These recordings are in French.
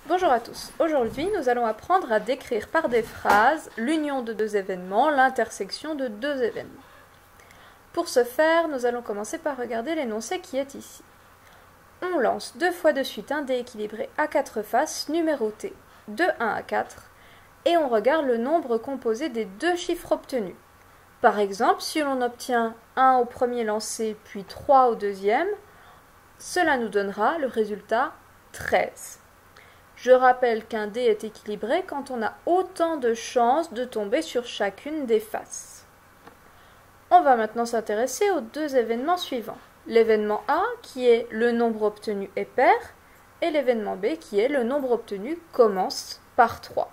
Bonjour à tous, aujourd'hui nous allons apprendre à décrire par des phrases l'union de deux événements, l'intersection de deux événements. Pour ce faire, nous allons commencer par regarder l'énoncé qui est ici. On lance deux fois de suite un dé équilibré à quatre faces numérotées de 1 à 4 et on regarde le nombre composé des deux chiffres obtenus. Par exemple, si l'on obtient 1 au premier lancé puis 3 au deuxième, cela nous donnera le résultat 13. Je rappelle qu'un dé est équilibré quand on a autant de chances de tomber sur chacune des faces. On va maintenant s'intéresser aux deux événements suivants. L'événement A qui est le nombre obtenu est pair et l'événement B qui est le nombre obtenu commence par 3.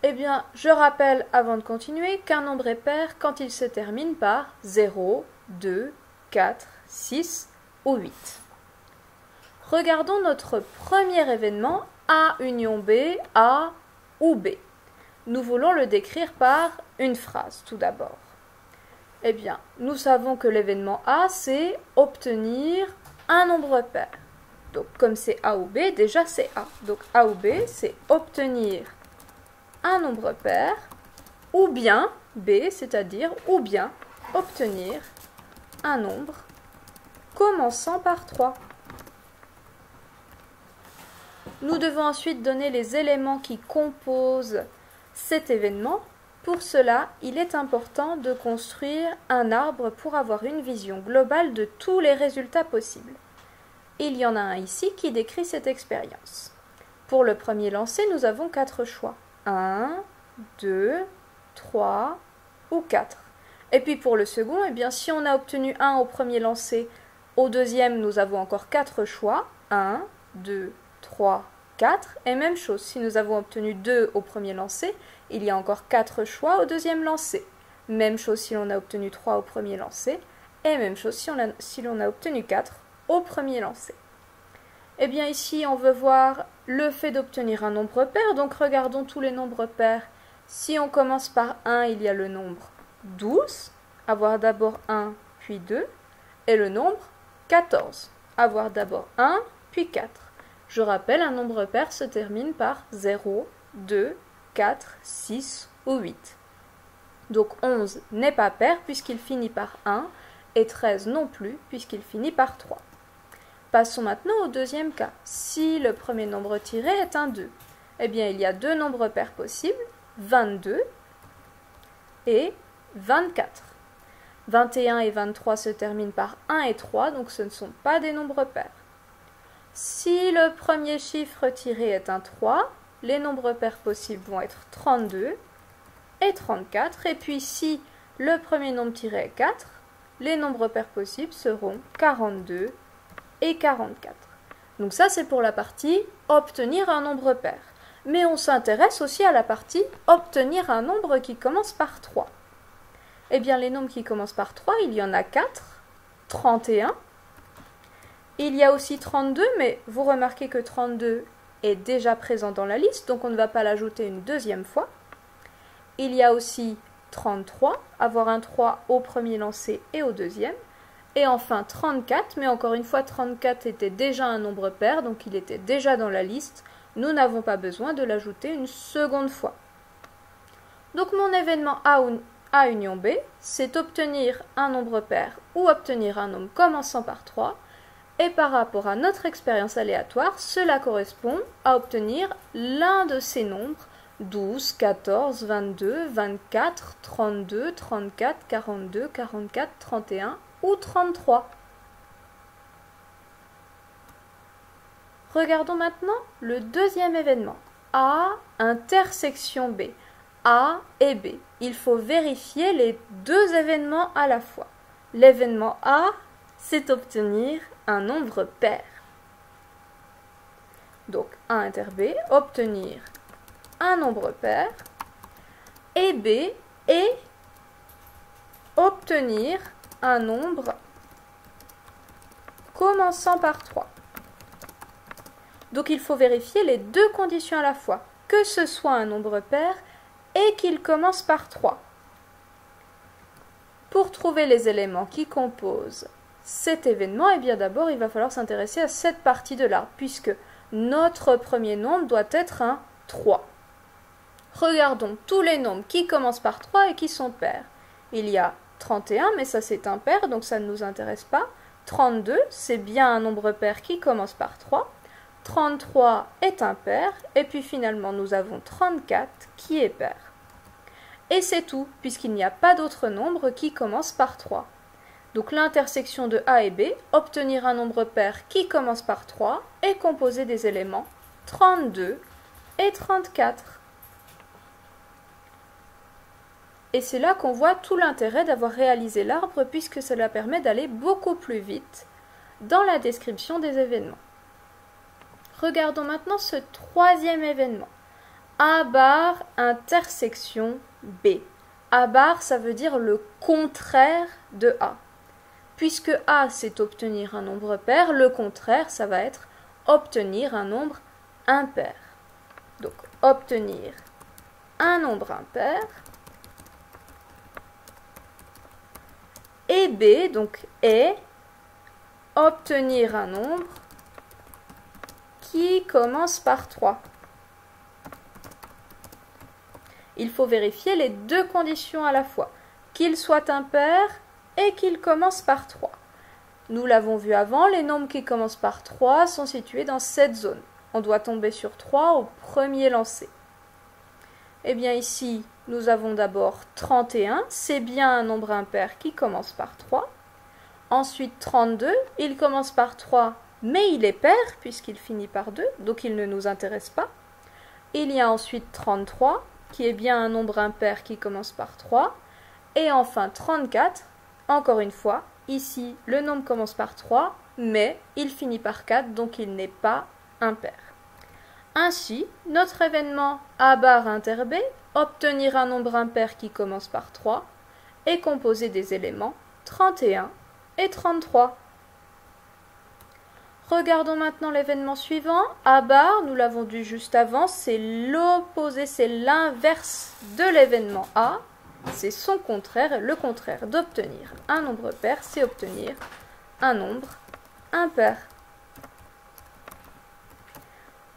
Eh bien, je rappelle avant de continuer qu'un nombre est pair quand il se termine par 0, 2, 4, 6 ou 8. Regardons notre premier événement A union B, A ou B. Nous voulons le décrire par une phrase tout d'abord. Eh bien, nous savons que l'événement A, c'est obtenir un nombre pair. Donc, comme c'est A ou B, déjà c'est A. Donc, A ou B, c'est obtenir un nombre pair, ou bien B, c'est-à-dire ou bien obtenir un nombre commençant par 3. Nous devons ensuite donner les éléments qui composent cet événement. Pour cela, il est important de construire un arbre pour avoir une vision globale de tous les résultats possibles. Il y en a un ici qui décrit cette expérience. Pour le premier lancer, nous avons 4 choix. 1, 2, 3 ou 4. Et puis pour le second, eh bien, si on a obtenu 1 au premier lancer, au deuxième, nous avons encore 4 choix. 1, 2, 3, 4. Et même chose, si nous avons obtenu 2 au premier lancer, il y a encore 4 choix au deuxième lancer. Même chose si l'on a obtenu 3 au premier lancer. Et même chose si l'on a obtenu 4 au premier lancer. Eh bien ici, on veut voir le fait d'obtenir un nombre pair. Donc regardons tous les nombres pairs. Si on commence par 1, il y a le nombre 12. Avoir d'abord 1, puis 2. Et le nombre 14. Avoir d'abord 1, puis 4. Je rappelle, un nombre pair se termine par 0, 2, 4, 6 ou 8. Donc 11 n'est pas pair puisqu'il finit par 1 et 13 non plus puisqu'il finit par 3. Passons maintenant au deuxième cas. Si le premier nombre tiré est un 2, eh bien il y a deux nombres pairs possibles, 22 et 24. 21 et 23 se terminent par 1 et 3, donc ce ne sont pas des nombres pairs. Si le premier chiffre tiré est un 3, les nombres pairs possibles vont être 32 et 34. Et puis si le premier nombre tiré est 4, les nombres pairs possibles seront 42 et 44. Donc ça c'est pour la partie obtenir un nombre pair. Mais on s'intéresse aussi à la partie obtenir un nombre qui commence par 3. Eh bien les nombres qui commencent par 3, il y en a 4, 31. Il y a aussi 32, mais vous remarquez que 32 est déjà présent dans la liste, donc on ne va pas l'ajouter une deuxième fois. Il y a aussi 33, avoir un 3 au premier lancer et au deuxième. Et enfin 34, mais encore une fois 34 était déjà un nombre pair, donc il était déjà dans la liste. Nous n'avons pas besoin de l'ajouter une seconde fois. Donc mon événement A union B, c'est obtenir un nombre pair ou obtenir un nombre commençant par 3. Et par rapport à notre expérience aléatoire, cela correspond à obtenir l'un de ces nombres, 12, 14, 22, 24, 32, 34, 42, 44, 31 ou 33. Regardons maintenant le deuxième événement, A intersection B, A et B. Il faut vérifier les deux événements à la fois. L'événement A, c'est obtenir un nombre pair. Donc A inter B, obtenir un nombre pair, et B est obtenir un nombre commençant par 3. Donc il faut vérifier les deux conditions à la fois, que ce soit un nombre pair et qu'il commence par 3. Pour trouver les éléments qui composent cet événement, eh bien d'abord il va falloir s'intéresser à cette partie de l'arbre, puisque notre premier nombre doit être un 3. Regardons tous les nombres qui commencent par 3 et qui sont pairs. Il y a 31, mais ça c'est impair, donc ça ne nous intéresse pas. 32, c'est bien un nombre pair qui commence par 3. 33 est impair, et puis finalement nous avons 34 qui est pair. Et c'est tout, puisqu'il n'y a pas d'autre nombre qui commence par 3. Donc l'intersection de A et B, obtenir un nombre pair qui commence par 3, est composé des éléments 32 et 34. Et c'est là qu'on voit tout l'intérêt d'avoir réalisé l'arbre, puisque cela permet d'aller beaucoup plus vite dans la description des événements. Regardons maintenant ce troisième événement. A bar intersection B. A bar, ça veut dire le contraire de A. Puisque A, c'est obtenir un nombre pair, le contraire, ça va être obtenir un nombre impair. Donc, obtenir un nombre impair. Et B, donc, est obtenir un nombre qui commence par 3. Il faut vérifier les deux conditions à la fois, qu'il soit impair et qu'il commence par 3. Nous l'avons vu avant, les nombres qui commencent par 3 sont situés dans cette zone. On doit tomber sur 3 au premier lancer. Eh bien ici, nous avons d'abord 31, c'est bien un nombre impair qui commence par 3. Ensuite 32, il commence par 3, mais il est pair puisqu'il finit par 2, donc il ne nous intéresse pas. Il y a ensuite 33, qui est bien un nombre impair qui commence par 3. Et enfin 34, encore une fois, ici le nombre commence par 3, mais il finit par 4, donc il n'est pas impair. Ainsi, notre événement A bar inter B, obtenir un nombre impair qui commence par 3, est composé des éléments 31 et 33. Regardons maintenant l'événement suivant. A bar, nous l'avons vu juste avant, c'est l'opposé, c'est l'inverse de l'événement A. C'est son contraire, le contraire d'obtenir un nombre pair, c'est obtenir un nombre impair.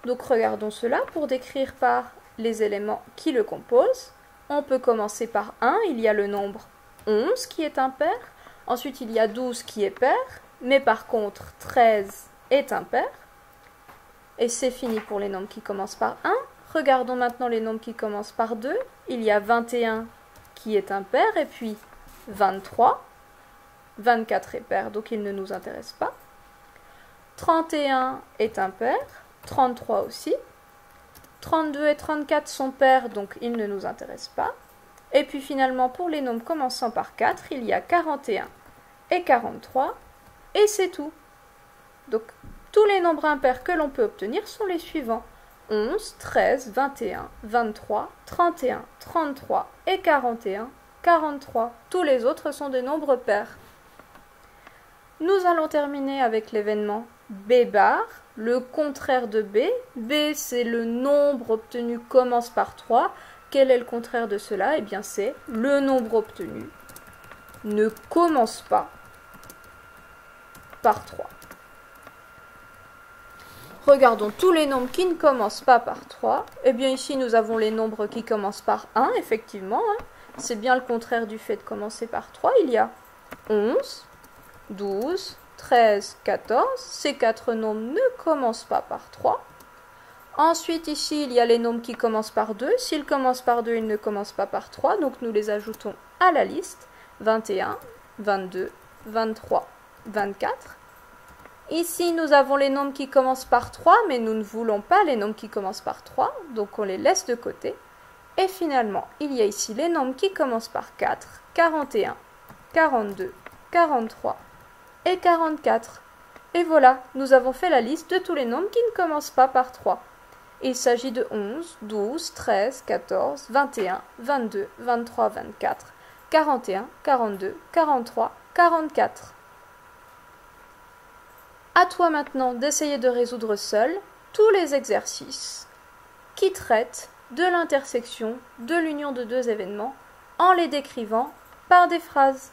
Donc regardons cela pour décrire par les éléments qui le composent. On peut commencer par 1, il y a le nombre 11 qui est impair. Ensuite il y a 12 qui est pair, mais par contre 13 est impair. Et c'est fini pour les nombres qui commencent par 1. Regardons maintenant les nombres qui commencent par 2. Il y a 21 qui est impair, et puis 23. 24 est pair, donc il ne nous intéresse pas. 31 est impair. 33 aussi. 32 et 34 sont pairs, donc ils ne nous intéressent pas. Et puis finalement, pour les nombres commençant par 4, il y a 41 et 43, et c'est tout. Donc, tous les nombres impairs que l'on peut obtenir sont les suivants. 11, 13, 21, 23, 31, 33 et 41, 43. Tous les autres sont des nombres pairs. Nous allons terminer avec l'événement B bar, le contraire de B. B, c'est le nombre obtenu commence par 3. Quel est le contraire de cela? Eh bien, c'est le nombre obtenu ne commence pas par 3. Regardons tous les nombres qui ne commencent pas par 3. Eh bien, ici, nous avons les nombres qui commencent par 1, effectivement. C'est bien le contraire du fait de commencer par 3. Il y a 11, 12, 13, 14. Ces 4 nombres ne commencent pas par 3. Ensuite, ici, il y a les nombres qui commencent par 2. S'ils commencent par 2, ils ne commencent pas par 3. Donc, nous les ajoutons à la liste. 21, 22, 23, 24. Ici, nous avons les nombres qui commencent par 3, mais nous ne voulons pas les nombres qui commencent par 3. Donc, on les laisse de côté. Et finalement, il y a ici les nombres qui commencent par 4, 41, 42, 43 et 44. Et voilà, nous avons fait la liste de tous les nombres qui ne commencent pas par 3. Il s'agit de 11, 12, 13, 14, 21, 22, 23, 24, 41, 42, 43, 44. À toi maintenant d'essayer de résoudre seul tous les exercices qui traitent de l'intersection de l'union de deux événements en les décrivant par des phrases.